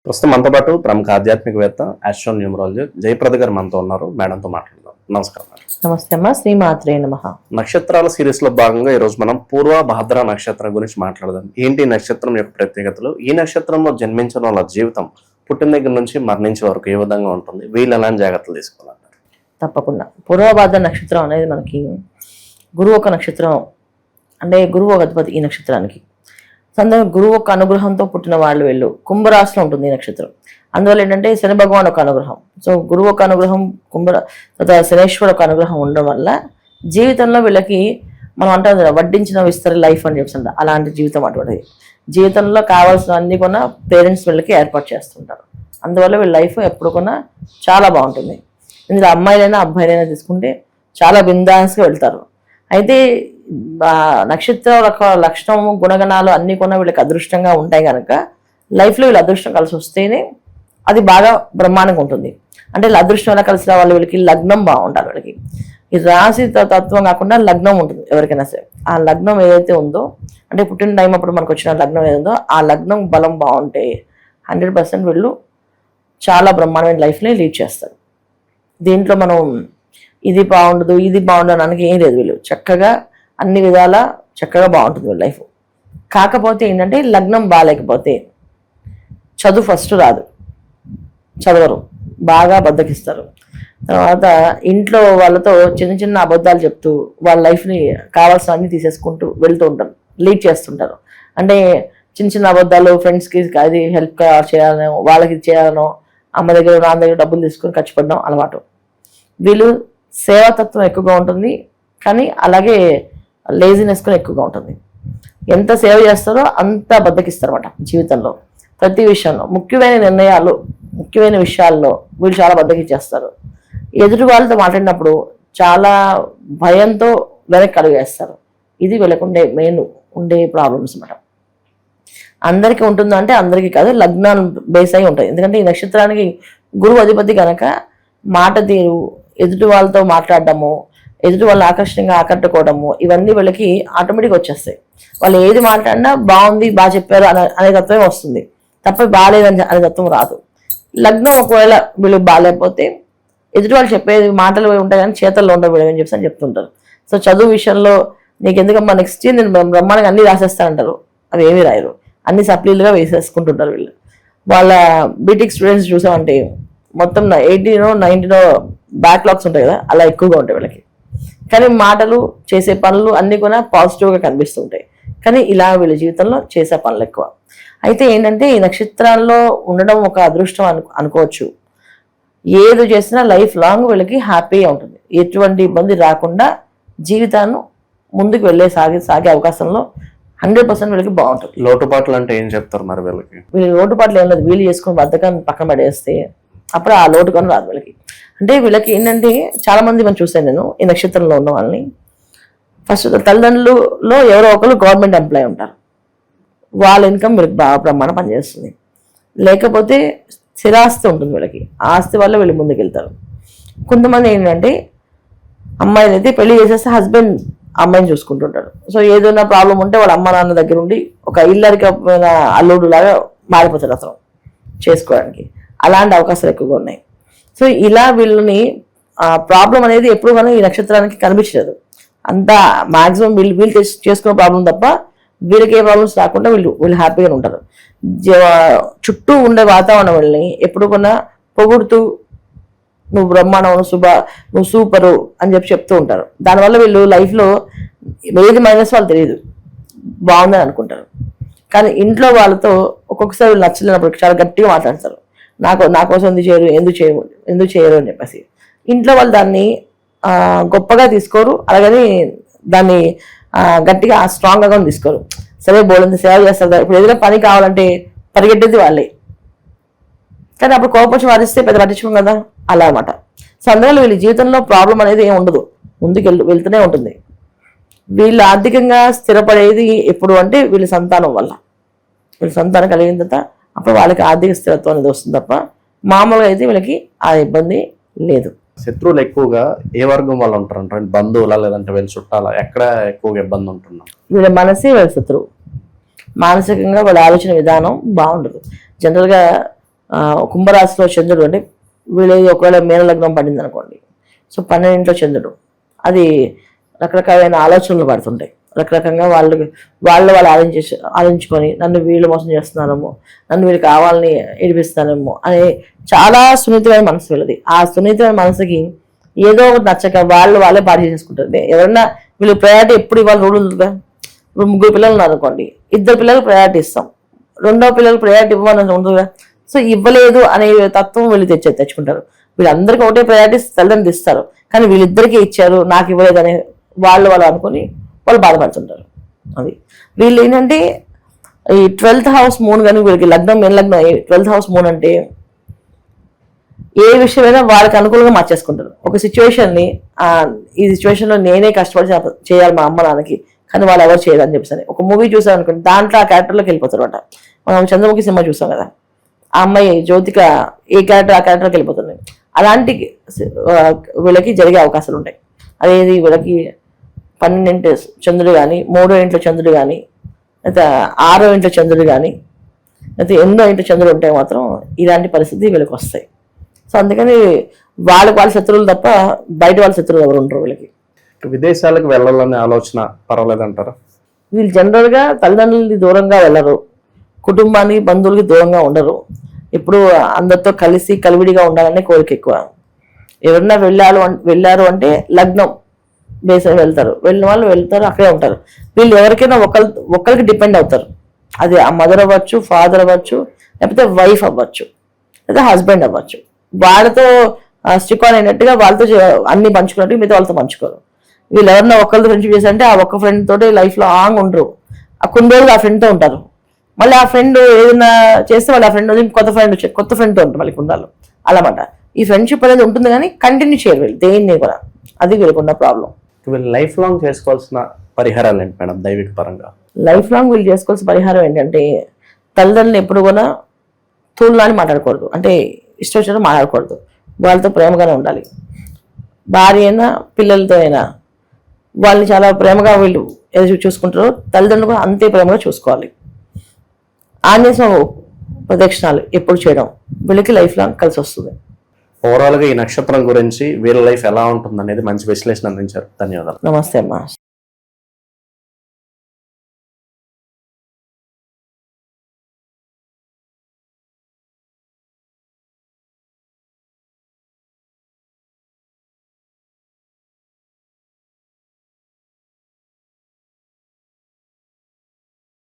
ప్రస్తుతం మనతో పాటు ప్రముఖ ఆధ్యాత్మికవేత్త ఆస్ట్రోన్యూమరాలజిస్ట్ జయప్రద గారు మనతో ఉన్నారు. మేడంతో మాట్లాడదాం. నమస్కారం. నమస్తే అమ్మా. శ్రీమాత్రే నమః. నక్షత్రాల సిరీస్ లో భాగంగా ఈ రోజు మనం పూర్వ భాద్ర నక్షత్రం గురించి మాట్లాడదాం. ఏంటి ఈ నక్షత్రం యొక్క ప్రత్యేకతలు, ఈ నక్షత్రంలో జన్మించిన వాళ్ళ జీవితం పుట్టిన దగ్గర నుంచి మరణించే వరకు ఏ విధంగా ఉంటుంది, వీళ్ళు ఎలాంటి జాగ్రత్తలు తీసుకోవాలంటారు? తప్పకుండా. పూర్వ భాద్ర నక్షత్రం అనేది మనకి గురువు ఒక నక్షత్రం, అంటే గురువు ఒక అధిపతి ఈ నక్షత్రానికి. సందర్భం గురువు ఒక అనుగ్రహంతో పుట్టిన వాళ్ళు వీళ్ళు. కుంభరాశిలో ఉంటుంది ఈ నక్షత్రం. అందువల్ల ఏంటంటే శని భగవాన్ ఒక అనుగ్రహం, సో గురువు ఒక అనుగ్రహం, శనేశ్వరు ఒక అనుగ్రహం ఉండడం వల్ల జీవితంలో వీళ్ళకి మనం అంటాం కదా, వడ్డించిన విస్తరి లైఫ్ అని చెప్తుంట, అలాంటి జీవితం అటువంటిది. జీవితంలో కావాల్సిన అన్ని కొన్నా పేరెంట్స్ వీళ్ళకి ఏర్పాటు చేస్తుంటారు. అందువల్ల వీళ్ళ లైఫ్ ఎప్పుడు కొన్నా చాలా బాగుంటుంది. ఇందులో అమ్మాయిలైనా అబ్బాయిలైనా తీసుకుంటే చాలా బిందాస్గా వెళ్తారు. అయితే నక్షత్ర లక్షణము గుణగణాలు అన్ని కొన్నా వీళ్ళకి అదృష్టంగా ఉంటాయి కనుక లైఫ్లో వీళ్ళు అదృష్టం కలిసి వస్తేనే అది బాగా బ్రహ్మాండంగా ఉంటుంది. అంటే వీళ్ళ అదృష్టం ఎలా కలిసి రావాలి, వీళ్ళకి లగ్నం బాగుంటారు. వీళ్ళకి ఈ రాశి తత్వం కాకుండా లగ్నం ఉంటుంది ఎవరికైనా సరే. ఆ లగ్నం ఏదైతే ఉందో, అంటే పుట్టిన టైం అప్పుడు మనకు వచ్చిన లగ్నం ఏదో ఆ లగ్నం బలం బాగుంటే 100% వీళ్ళు చాలా బ్రహ్మాండమైన లైఫ్ని లీడ్ చేస్తారు. దీంట్లో మనం ఇది బాగుండదు ఇది బాగుండదు అనడానికి ఏం లేదు. వీళ్ళు చక్కగా అన్ని విధాలా చక్కగా బాగుంటుంది వీళ్ళ లైఫ్. కాకపోతే ఏంటంటే లగ్నం బాగాలేకపోతే చదువు ఫస్ట్ రాదు, చదవరు, బాగా బద్దకిస్తారు. తర్వాత ఇంట్లో వాళ్ళతో చిన్న చిన్న అబద్ధాలు చెప్తూ వాళ్ళ లైఫ్ని కావాల్సిన అన్ని తీసేసుకుంటూ వెళ్తూ ఉంటారు, లీడ్ చేస్తుంటారు. అంటే చిన్న చిన్న అబద్ధాలు, ఫ్రెండ్స్కి అది హెల్ప్ చేయాలనో, వాళ్ళకి చేయాలనో, అమ్మ దగ్గర నాన్న దగ్గర డబ్బులు తీసుకొని ఖర్చు పెట్టడం అలవాటు. వీళ్ళు సేవాతత్వం ఎక్కువగా ఉంటుంది, కానీ అలాగే లేజినెస్ కూడా ఎక్కువగా ఉంటుంది. ఎంత సేవ చేస్తారో అంత బద్దకిస్తారు అన్నమాట జీవితంలో. ప్రతి విషయంలో ముఖ్యమైన నిర్ణయాలు, ముఖ్యమైన విషయాల్లో వీళ్ళు చాలా బద్దకిచ్చేస్తారు. ఎదుటి వాళ్ళతో మాట్లాడినప్పుడు చాలా భయంతో వెనక్కి అడుగేస్తారు. ఇది వీళ్ళకుండే మెయిన్ ఉండే ప్రాబ్లమ్స్ అన్నమాట. అందరికీ ఉంటుందా అంటే అందరికీ కాదు, లగ్నాలు బేస్ అయి ఉంటాయి. ఎందుకంటే ఈ నక్షత్రానికి గురువు అధిపతి కనుక మాట తీరు, ఎదుటి వాళ్ళతో మాట్లాడడము, ఎదుటి వాళ్ళు ఆకట్టుకోవడము, ఇవన్నీ వీళ్ళకి ఆటోమేటిక్గా వచ్చేస్తాయి. వాళ్ళు ఏది మాట్లాడినా బాగుంది, బాగా చెప్పారు అనే తత్వమే వస్తుంది తప్ప బాగాలేదని అనే తత్వం రాదు. లగ్నం ఒకవేళ వీళ్ళు బాగాలేకపోతే ఎదుటి వాళ్ళు చెప్పేది మాటలు ఉంటాయి కానీ చేతల్లో ఉండవు వీళ్ళని చెప్పి అని చెప్తుంటారు. సో చదువు విషయంలో నీకు ఎందుకమ్మా నెక్స్ట్ ఇయర్ నేను బ్రహ్మాండంగా అన్ని రాసేస్తానంటారు. అవి ఏమీ రాయరు, అన్ని సప్లీలుగా వేసేసుకుంటుంటారు వీళ్ళు. వాళ్ళ బీటెక్ స్టూడెంట్స్ చూసామంటే మొత్తం 80 90 బ్యాక్లాగ్స్ ఉంటాయి కదా, అలా ఎక్కువగా ఉంటాయి వీళ్ళకి. కానీ మాటలు చేసే పనులు అన్నీ కూడా పాజిటివ్గా కనిపిస్తుంటాయి. కానీ ఇలా వీళ్ళ జీవితంలో చేసే పనులు ఎక్కువ. అయితే ఏంటంటే ఈ నక్షత్రాల్లో ఉండడం ఒక అదృష్టం అనుకోవచ్చు. ఏది చేసినా లైఫ్ లాంగ్ వీళ్ళకి హ్యాపీగా ఉంటుంది. ఎటువంటి ఇబ్బంది రాకుండా జీవితాన్ని ముందుకు సాగే అవకాశంలో 100% వీళ్ళకి బాగుంటుంది. లోటుపాట్లు అంటే ఏం చెప్తారు మరి వీళ్ళకి? వీళ్ళు లోటుపాట్లు ఏం లేదు, వీళ్ళు చేసుకుని బద్దకాన్ని పక్కన పడేస్తే అప్పుడు ఆ లోటుకొని రాదు వీళ్ళకి. అంటే వీళ్ళకి ఏంటంటే చాలా మంది మనం చూసాను నేను ఈ నక్షత్రంలో ఉన్న వాళ్ళని. ఫస్ట్ తల్లిదండ్రులలో ఎవరో ఒకరు గవర్నమెంట్ ఎంప్లాయీ ఉంటారు, వాళ్ళ ఇన్కమ్ వీళ్ళకి బాగా బ్రహ్మాండం పనిచేస్తుంది. లేకపోతే స్థిరాస్తి ఉంటుంది వీళ్ళకి, ఆస్తి వల్ల వీళ్ళు ముందుకు వెళ్తారు. కొంతమంది ఏంటంటే అమ్మాయిని అయితే పెళ్లి చేసేస్తే హస్బెండ్ అమ్మాయిని చూసుకుంటుంటారు. సో ఏదైనా ప్రాబ్లం ఉంటే వాళ్ళ అమ్మ నాన్న దగ్గర ఉండి ఒక ఇల్లరికి అల్లుడు లాగా మారిపోతారు అసలు చేసుకోవడానికి. అలాంటి అవకాశాలు ఎక్కువగా ఉన్నాయి. సో ఇలా వీళ్ళని ప్రాబ్లం అనేది ఎప్పుడు కానీ ఈ నక్షత్రానికి కనిపించలేదు. అంతా మాక్సిమం వీళ్ళు చేసుకునే ప్రాబ్లం తప్ప వీళ్ళకి ఏ ప్రాబ్లమ్స్ రాకుండా వీళ్ళు హ్యాపీగా ఉంటారు. చుట్టూ ఉండే వాతావరణం వీళ్ళని ఎప్పుడు కొన్నా పొగుడుతూ నువ్వు బ్రహ్మాండం, నువ్వు సూపరు అని చెప్తూ ఉంటారు. దానివల్ల వీళ్ళు లైఫ్లో ఏది మైనస్ వాళ్ళు తెలియదు, బాగుందని అనుకుంటారు. కానీ ఇంట్లో వాళ్ళతో ఒక్కొక్కసారి వీళ్ళు నచ్చలేనప్పుడు చాలా గట్టిగా మాట్లాడతారు. నా కోసం ఎందుకు చేయరు అని చెప్పేసి. ఇంట్లో వాళ్ళు దాన్ని గొప్పగా తీసుకోరు, అలాగని దాన్ని గట్టిగా స్ట్రాంగ్గా తీసుకోరు. సరే బోల్డంత సేవ చేస్తారు, ఇప్పుడు ఏదైనా పని కావాలంటే పరిగెట్టేది వాళ్ళే. కానీ అప్పుడు కోపం వారిస్తే పెద్ద పట్టించుకోం కదా, అలా అన్నమాట. సో అందువల్ల వీళ్ళ జీవితంలో ప్రాబ్లం అనేది ఏమి ఉండదు, ముందుకు వెళ్తూనే ఉంటుంది. వీళ్ళు ఆర్థికంగా స్థిరపడేది ఎప్పుడు అంటే వీళ్ళ సంతానం వల్ల. వీళ్ళ సంతానం కలిగిన తర్వాత అప్పుడు వాళ్ళకి ఆర్థిక స్థిరత్వం అనేది వస్తుంది తప్ప మామూలుగా అయితే వీళ్ళకి ఆ ఇబ్బంది లేదు. శత్రువులు ఎక్కువగా ఏ వర్గం వాళ్ళు ఉంటారంటే బంధువులా లేదంటే వీళ్ళు చుట్టాలా, ఎక్కడ ఎక్కువగా ఇబ్బంది ఉంటున్నాం? వీళ్ళ మనసే వీళ్ళ శత్రువు. మానసికంగా వాళ్ళ ఆలోచన విధానం బాగుండదు. జనరల్గా కుంభరాశిలో చంద్రుడు అంటే వీళ్ళు ఒకవేళ మేన లగ్నం పడింది అనుకోండి, సో 12 చంద్రుడు, అది రకరకాలైన ఆలోచనలు పడుతుంటాయి. రకరకంగా వాళ్ళు ఆలోచించుకొని నన్ను వీళ్ళు మోసం చేస్తున్నారేమో, నన్ను వీళ్ళు కావాలని ఏడిపిస్తారేమో అనే చాలా సున్నితమైన మనసు వీళ్ళది. ఆ సున్నితమైన మనసుకి ఏదో ఒకటి నచ్చక వాళ్ళే పాడు చేసుకుంటారు. ఎవరన్నా వీళ్ళు ప్రయారిటీ ఎప్పుడు ఇవాళ రూల్ ఉంటుందా? ఇప్పుడు 3 పిల్లలు ఉన్నారు అనుకోండి, 2 పిల్లలకు ప్రయారిటీ ఇస్తాం, 2వ పిల్లలకు ప్రయారిటీ ఇవ్వాలని ఉంటుందా? సో ఇవ్వలేదు అనే తత్వం వీళ్ళు తెచ్చుకుంటారు. వీళ్ళందరికీ ఒకటే ప్రయారిటీ తల్లిదండ్రులు ఇస్తారు, కానీ వీళ్ళిద్దరికీ ఇచ్చారు నాకు ఇవ్వలేదు అనే వాళ్ళు అనుకొని వాళ్ళు బాధపడుతుంటారు. అది వీళ్ళు ఏంటంటే ఈ 12th హౌస్ మూన్ కానీ వీళ్ళకి లగ్నం మెయిన్ లగ్నం 12th హౌస్ మూన్ అంటే ఏ విషయమైనా వాళ్ళకి అనుకూలంగా మార్చేసుకుంటారు. ఒక సిచ్యువేషన్ని ఈ సిచ్యువేషన్లో నేనే కష్టపడి చేయాలి మా అమ్మ నాన్నకి, కానీ వాళ్ళు ఎవరు చేయరు అని చెప్పేసి ఒక మూవీ చూసాం అనుకోండి, దాంట్లో ఆ క్యారెక్టర్లోకి వెళ్ళిపోతారు అనమాట. మనం చంద్రముఖి సినిమా చూసాం కదా, ఆ అమ్మాయి జ్యోతిక ఏ క్యారెక్టర్ ఆ క్యారెక్టర్కి వెళ్ళిపోతుంది. అలాంటి వీళ్ళకి జరిగే అవకాశాలు ఉంటాయి. అదేది వీళ్ళకి 12 చంద్రుడు కానీ, 3వ ఇంట్లో చంద్రుడు కానీ, అయితే 6వ ఇంట్లో చంద్రుడు కానీ, అయితే 8వ ఇంట్లో చంద్రుడు ఉంటే మాత్రం ఇలాంటి పరిస్థితి వీళ్ళకి వస్తాయి. సో అందుకని వాళ్ళ శత్రువులు తప్ప బయట వాళ్ళ శత్రువులు ఎవరు ఉంటారు వీళ్ళకి. విదేశాలకు వెళ్ళాలనే ఆలోచన పర్వాలేదంటారా? వీళ్ళు జనరల్గా తల్లిదండ్రులకి దూరంగా వెళ్ళరు, కుటుంబానికి బంధువులకి దూరంగా ఉండరు, ఎప్పుడు అందరితో కలివిడిగా ఉండాలనే కోరిక ఎక్కువ. ఎవరన్నా వెళ్ళారు అంటే లగ్నం బేస్ వెళ్తారు, వెళ్ళిన వాళ్ళు వెళ్తారు, అక్కడే ఉంటారు. వీళ్ళు ఎవరికైనా ఒకరికి డిపెండ్ అవుతారు. అది ఆ మదర్ అవ్వచ్చు, ఫాదర్ అవ్వచ్చు, లేకపోతే వైఫ్ అవ్వచ్చు, లేదా హస్బెండ్ అవ్వచ్చు. వాళ్ళతో స్టిక్ ఆన్ అయినట్టుగా వాళ్ళతో అన్ని పంచుకున్నట్టు మిగతా వాళ్ళతో పంచుకోరు. వీళ్ళు ఎవరన్నా ఒకరితో ఫ్రెండ్షిప్ చేశారంటే ఆ ఒక్క ఫ్రెండ్ తోటి లైఫ్ లో లాంగ్ ఉండరు, ఆ కొన్ని రోజులు ఆ ఫ్రెండ్తో ఉంటారు. మళ్ళీ ఆ ఫ్రెండ్ ఏదైనా చేస్తే వాళ్ళు ఆ ఫ్రెండ్ కొత్త ఫ్రెండ్తో ఉంటారు మళ్ళీ కుండాలు అలామాట. ఈ ఫ్రెండ్షిప్ అనేది ఉంటుంది కానీ కంటిన్యూ చేయరు వీళ్ళు దేన్ని కూడా, అది వీళ్ళకున్న ప్రాబ్లం. వీళ్ళు లైఫ్ లాంగ్ చేసుకోవాల్సిన పరిహారాలు ఏంటి మేడం దైవిక పరంగా? లైఫ్ లాంగ్ వీళ్ళు చేసుకోవాల్సిన పరిహారం ఏంటంటే తల్లిదండ్రులు ఎప్పుడు కూడా తూళ్ళని మాట్లాడకూడదు, అంటే ఇష్టం వచ్చినట్టు మాట్లాడకూడదు, వాళ్ళతో ప్రేమగానే ఉండాలి. భార్య అయినా పిల్లలతో అయినా వాళ్ళని చాలా ప్రేమగా వీళ్ళు ఏదో చూసుకుంటారో తల్లిదండ్రులు కూడా అంతే ప్రేమగా చూసుకోవాలి. ఆంజనేయ స్వామి ప్రదక్షిణాలు ఎప్పుడు చేయడం వీళ్ళకి లైఫ్ లాంగ్ కలిసి వస్తుంది. ఓవరాల్ గా ఈ నక్షత్రం గురించి వీళ్ళ లైఫ్ ఎలా ఉంటుంది అనేది మంచి విశ్లేషణ అందించారు. ధన్యవాదాలు. నమస్తే అమ్మా.